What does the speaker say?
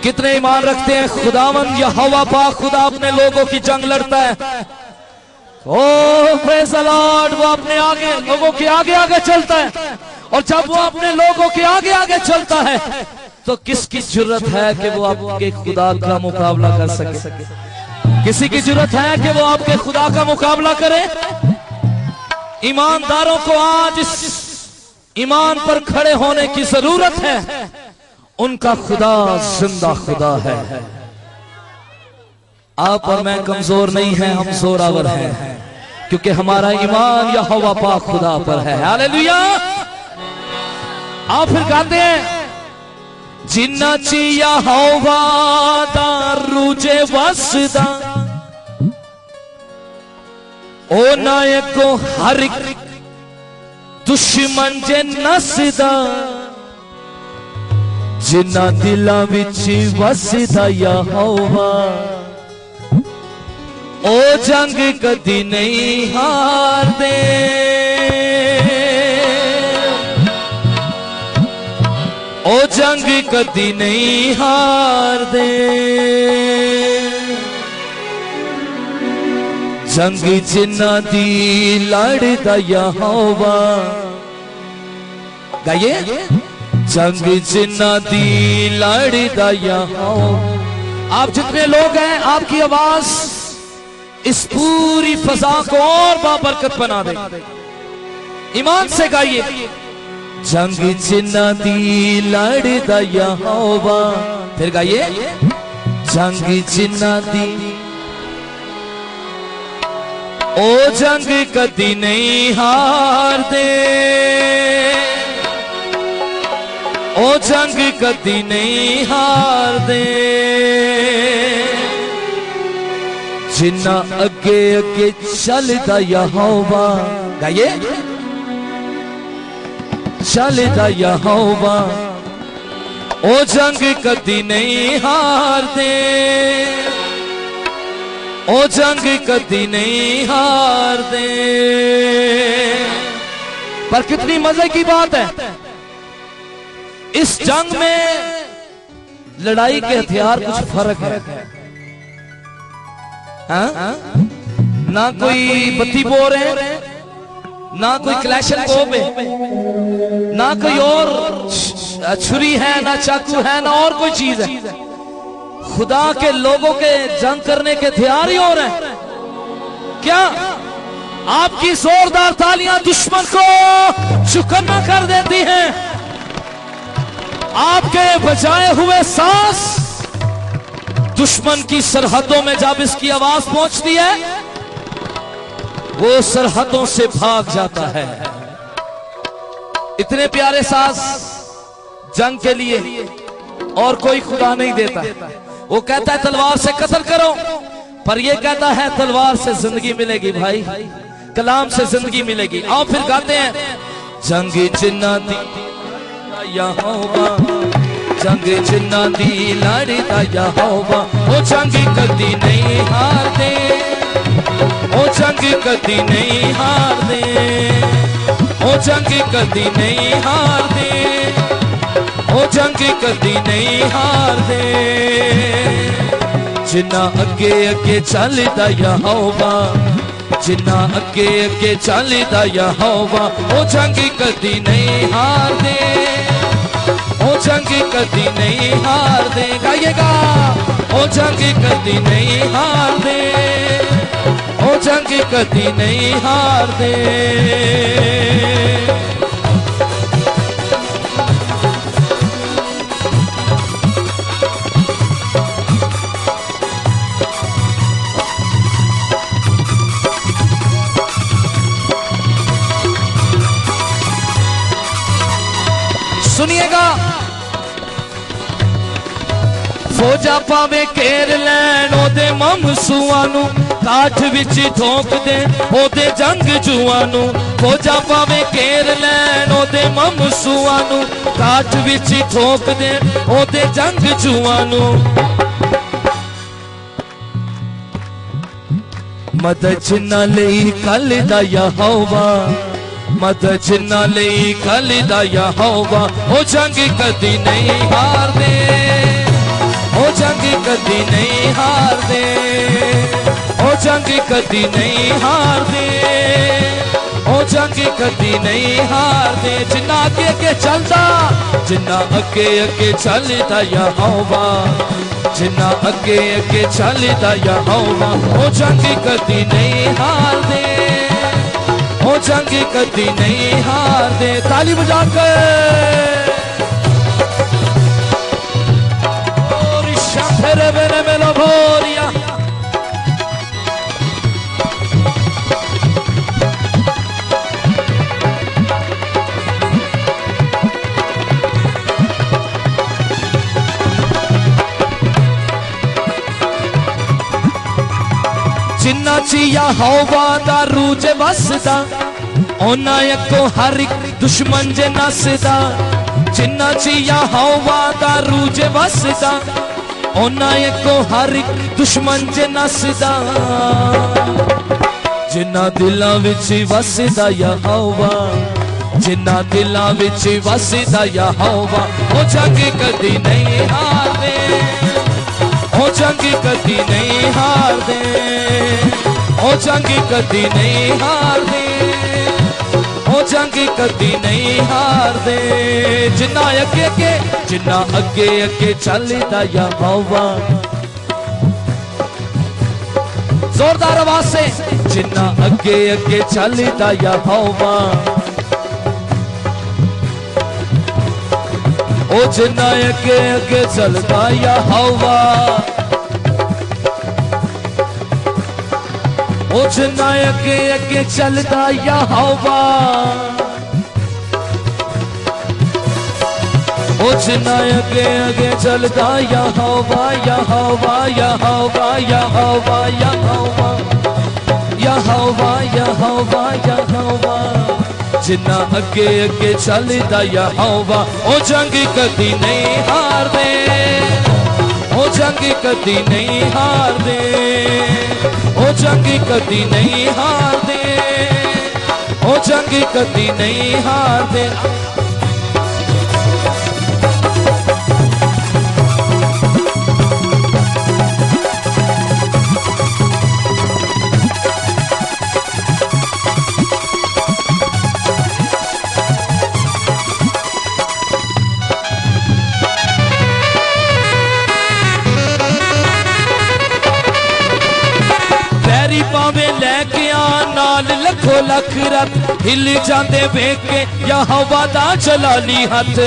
कितने ईमान रखते हैं खुदावंद यहोवा पाक खुदा अपने लोगों की जंग लड़ता है। ओ प्रेज़ द लॉर्ड, वो अपने आगे लोगों के आगे आगे चलता है, और जब वो अपने लोगों के आगे आगे चलता है तो किसकी जरूरत है कि वो आपके खुदा का मुकाबला कर सके? किसी की जरूरत है कि वो आपके खुदा का मुकाबला करे? ईमानदारों को आज इस ईमान पर खड़े होने की जरूरत है। उनका खुदा जिंदा खुदा है। आप और मैं कमजोर नहीं हैं, हम जोरावर हैं, क्योंकि हमारा ईमान यहोवा पाक खुदा पर है। हालेलुया। आप फिर गाते हैं, जिन्ना ची यहोवा दा रूजे वसदा, ओ नायक को हर दुश्मन जे नसदा, जिन्ना दिला विच वसदा यहोवा, ओ जंग कदी नहीं हार दे, ओ जंग कदी नहीं हार दे, जंग जिन्ना दी लड़दा यहोवा। गाइए, जंग जिन्ना दी लड़दा यहोवा। आप जितने लोग हैं, आपकी आवाज इस पूरी फजा को और बाबरकत बना दे। ईमान से गाइए, जंग जिन्ना दी लड़दा यहोवा। फिर गाइए, जंग जिन्ना दी, ओ जंग कदी नहीं हार दे, ओ जंग कदी नहीं हार दे, जिन्ना अगे अगे चलदा यहोवा। गाइए, चलदा यहोवा, ओ जंग कदी नहीं हार दे, ओ जंग कदी नहीं हार दे। पर कितनी मजे की बात है, इस जंग में लड़ाई के हथियार कुछ फर्क है। हाँ? ना कोई बत्ती बोर है, ना कोई क्लैशनकोव है, ना कोई और छुरी है, ना चाकू है, ना और कोई चीज है। खुदा के लोगों के जंग करने के हथियार ही और हैं। क्या आपकी जोरदार तालियां दुश्मन को चुकन्ना कर देती हैं? आपके बचाए हुए सांस दुश्मन की सरहदों में जब इसकी आवाज पहुंचती है, वो सरहदों से भाग जाता है। इतने प्यारे सांस जंग के लिए और कोई खुदा नहीं देता। वो कहता है तलवार से कत्ल करो, पर ये कहता है तलवार से जिंदगी मिलेगी भाई, कलाम से जिंदगी मिलेगी। आओ फिर गाते हैं, जंग जिन्ना दी यहोवा, जंग जिन्ना दी लड़दा यहोवा, ओ जंग कदी नहीं हार दे, ओ जंग कदी नहीं हार दे, ओ जंग कदी नहीं हार दे, ओ जंग कदी नहीं हार दे, जिन्ना अगे अगे चलदा यहोवा, जिन्ना अगे अगे चलदा यहोवा, ओ जंग कदी नहीं हार दे, ओ जंग कदी नहीं हार दे। गाइएगा, ओ जंग कदी नहीं हार दे, ओ जंग कदी नहीं हार दे। सुनिएगा, फौजा पावे घेर लैन ओदे ममसूआं नू, काठ विच ठोक दे ओदे जंग जुआं नू, फौजा पावे घेर लैन ओदे ममसूआं नू, काठ विच ठोक दे ओदे जंग जुआं नू। मदद जिन्ना लई कल दा यहोवा, मदद जिन्ना लई कल दा यहोवा, ओ जंग कदी नहीं हार दे, ओ कदी नहीं हार दे, ओ जंग कदी नहीं हार दे, ओ जंग कदी नहीं हार दे। जिन्ना अगे अगे चलदा, जिन्ना अगे अगे चलदा यहोवा, जिन्ना अगे अगे चलदा यहोवा, ओ जंग कदी नहीं हार दे, ओ जंग कदी नहीं हार दे। ताली बजा के फिर मेरे मेलो भोरिया। जिन्ना चिया हवा दा रूज वसदा, ओना को हर एक दुश्मन जे नसदा। जिन्ना चिया हवा दा रूज वसदा, ओना को हर एक दुश्मन जे नसदा। जिन्ना दिलां विच वसदा यहोवा, जिन्ना दिलां विच वसदा यहोवा, ओ जंग कदी नहीं हार दे, ओ जंग कदी नहीं हार दे, ओ जंग कदी नहीं हार दे, ओ जंग कदी नहीं हार दे। जिन्ना अगे अगे, जिन्ना अगे अगे चलदा यहोवा, जोरदार आवाज से, जिन्ना अगे अगे चलदा यहोवा, ओ जिन्ना अगे अगे चलदा यहोवा, ओ जिन्ना अगे अगे चलदा यहोवा, ओ जिन्ना अगे अगे चलदा यहोवा, यहोवा यहोवा यहोवा यहोवा यहोवा यहोवा यहोवा। जिन्ना अगे अगे चलदा यहोवा, ओ जंग कदी नहीं हार दे, ओ जंग कदी नहीं हार दे, ओ जंग कदी नहीं हार दे, ओ जंग कदी नहीं हार दे। पावे लैके आ नाल लखो लख रथ, हिल जाते वेख के यहोवा दा चला ली हथ।